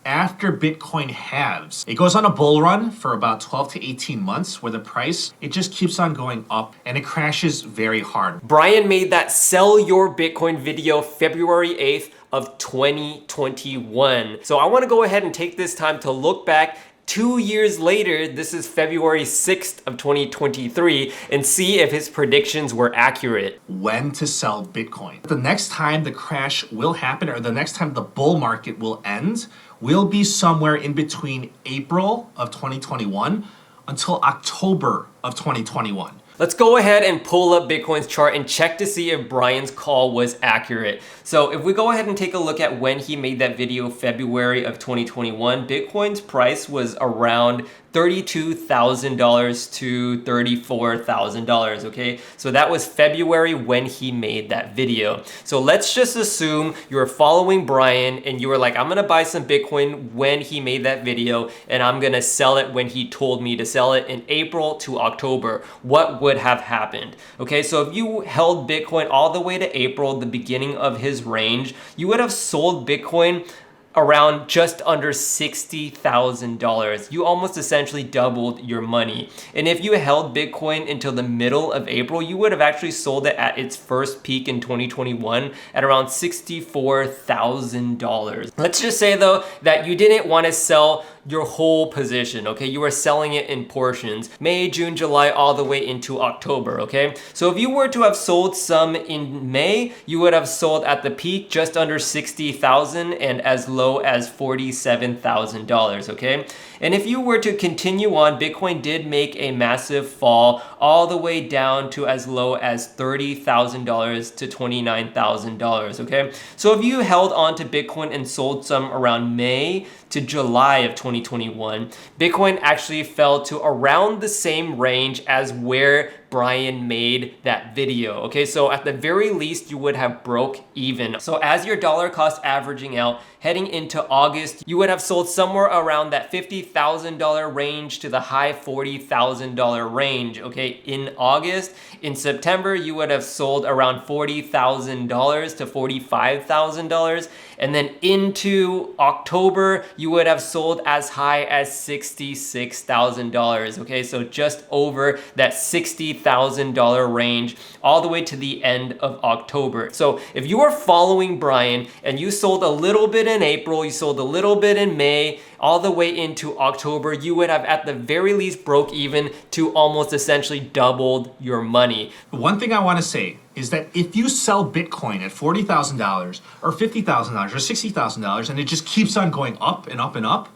after Bitcoin halves. It goes on a bull run for about 12 to 18 months where the price, it just keeps on going up and it crashes very hard. Brian made that sell your Bitcoin video February 8th of 2021. So I want to go ahead and take this time to look back 2 years later, this is February 6th of 2023, and see if his predictions were accurate. When to sell Bitcoin. The next time the crash will happen, or the next time the bull market will end, will be somewhere in between April of 2021 until October of 2021. Let's go ahead and pull up Bitcoin's chart and check to see if Brian's call was accurate. So if we go ahead and take a look at when he made that video, February of 2021, Bitcoin's price was around $32,000 to $34,000, okay? So that was February when he made that video. So let's just assume you were following Brian and you were like, I'm gonna buy some Bitcoin when he made that video and I'm gonna sell it when he told me to sell it in April to October. What would have happened? Okay, so if you held Bitcoin all the way to April, the beginning of his range, you would have sold Bitcoin around just under $60,000. You almost essentially doubled your money. And if you held Bitcoin until the middle of April, you would have actually sold it at its first peak in 2021 at around $64,000. Let's just say though that you didn't want to sell your whole position, okay? You were selling it in portions, May, June, July, all the way into October, okay? So if you were to have sold some in May, you would have sold at the peak just under $60,000 and as low as $47,000, okay? And if you were to continue on, Bitcoin did make a massive fall all the way down to as low as $30,000 to $29,000, okay? So if you held on to Bitcoin and sold some around May to July of 2021, Bitcoin actually fell to around the same range as where Brian made that video. Okay, so at the very least, you would have broke even. So as your dollar cost averaging out, heading into August, you would have sold somewhere around that $50,000 range to the high $40,000 range, okay, in August. In September, you would have sold around $40,000 to $45,000. And then into October, you would have sold as high as $66,000, okay? So just over that $60,000 range all the way to the end of October. So if you were following Brian and you sold a little bit in April, you sold a little bit in May, all the way into October, you would have at the very least broke even to almost essentially doubled your money. One thing I want to say is that if you sell Bitcoin at $40,000 or $50,000 or $60,000 and it just keeps on going up and up and up,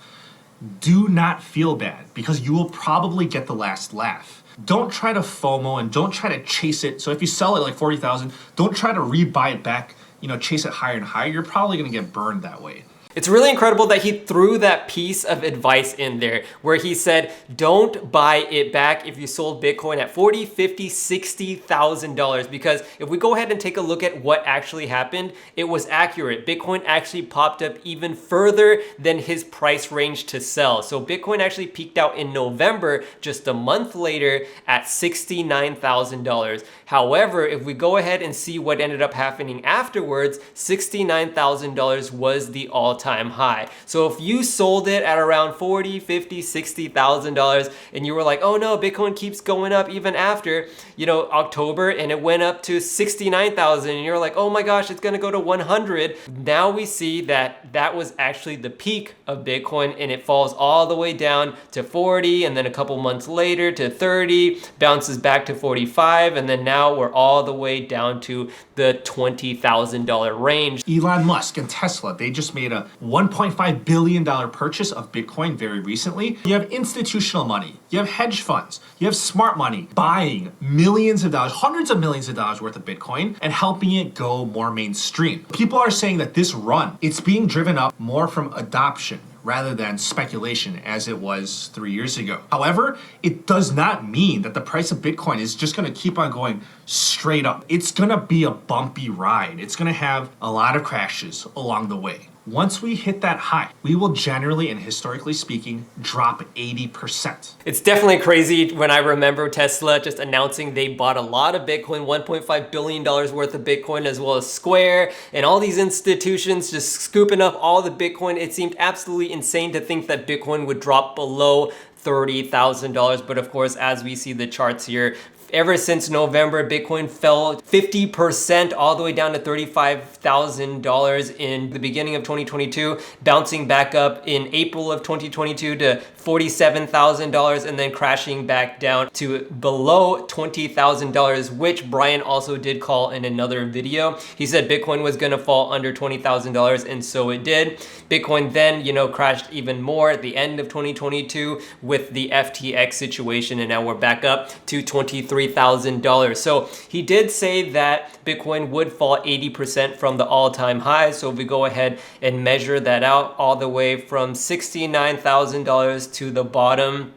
do not feel bad because you will probably get the last laugh. Don't try to FOMO and don't try to chase it. So if you sell it like 40,000, don't try to rebuy it back, chase it higher and higher. You're probably going to get burned that way. It's really incredible that he threw that piece of advice in there where he said, don't buy it back if you sold Bitcoin at $40,000, $50,000, $60,000. Because if we go ahead and take a look at what actually happened, it was accurate. Bitcoin actually popped up even further than his price range to sell. So Bitcoin actually peaked out in November, just a month later, at $69,000. However, if we go ahead and see what ended up happening afterwards, $69,000 was the all-time high. So if you sold it at around $40,000, $50,000, $60,000 and you were like, oh no, Bitcoin keeps going up even after, October, and it went up to 69,000 and you're like, oh my gosh, it's gonna go to 100. Now we see that that was actually the peak of Bitcoin and it falls all the way down to 40 and then a couple months later to 30, bounces back to 45, and then now we're all the way down to the $20,000 range. Elon Musk and Tesla, they just made a $1.5 billion purchase of Bitcoin very recently. You have institutional money, you have hedge funds, you have smart money buying millions of dollars, hundreds of millions of dollars worth of Bitcoin and helping it go more mainstream. People are saying that this run, it's being driven up more from adoption rather than speculation as it was 3 years ago. However, it does not mean that the price of Bitcoin is just gonna keep on going straight up. It's gonna be a bumpy ride. It's gonna have a lot of crashes along the way. Once we hit that high, we will generally and historically speaking drop 80%. It's definitely crazy when I remember Tesla just announcing they bought a lot of Bitcoin, $1.5 billion worth of Bitcoin, as well as Square, and all these institutions just scooping up all the Bitcoin. It seemed absolutely insane to think that Bitcoin would drop below $30,000. But of course, as we see the charts here, ever since November, Bitcoin fell 50% all the way down to $35,000 in the beginning of 2022, bouncing back up in April of 2022 to $47,000 and then crashing back down to below $20,000, which Brian also did call in another video. He said Bitcoin was gonna fall under $20,000, and so it did. Bitcoin then, crashed even more at the end of 2022 with the FTX situation, and now we're back up to $23,000. So he did say that Bitcoin would fall 80% from the all-time high. So if we go ahead and measure that out all the way from $69,000 to the bottom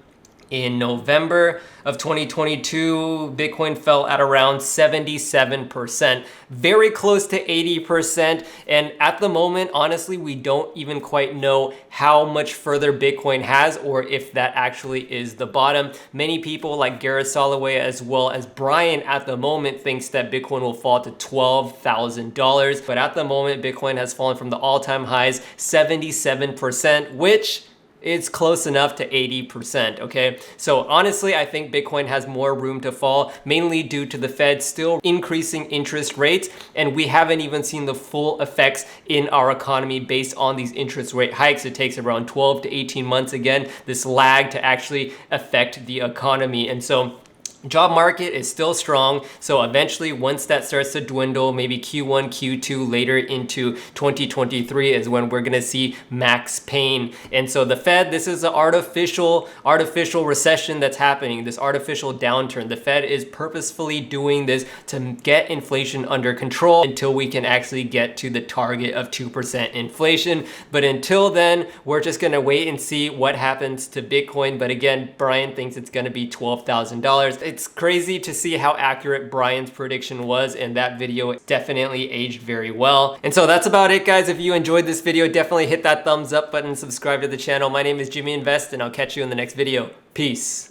in November of 2022, Bitcoin fell at around 77%, very close to 80%. And at the moment, honestly, we don't even quite know how much further Bitcoin has or if that actually is the bottom. Many people like Gareth Soloway as well as Brian at the moment thinks that Bitcoin will fall to $12,000. But at the moment, Bitcoin has fallen from the all-time highs 77%, which it's close enough to 80%, okay? So honestly, I think Bitcoin has more room to fall, mainly due to the Fed still increasing interest rates, and we haven't even seen the full effects in our economy based on these interest rate hikes. It takes around 12 to 18 months, again, this lag to actually affect the economy. And so job market is still strong, so eventually once that starts to dwindle, maybe Q1, Q2 later into 2023 is when we're gonna see max pain. And so the Fed, this is an artificial recession that's happening, this artificial downturn. The Fed is purposefully doing this to get inflation under control until we can actually get to the target of 2% inflation. But until then, we're just gonna wait and see what happens to Bitcoin. But again, Brian thinks it's gonna be $12,000. It's crazy to see how accurate Brian's prediction was, and that video definitely aged very well. And so that's about it, guys. If you enjoyed this video, definitely hit that thumbs up button, subscribe to the channel. My name is Jimmy Invest, and I'll catch you in the next video. Peace.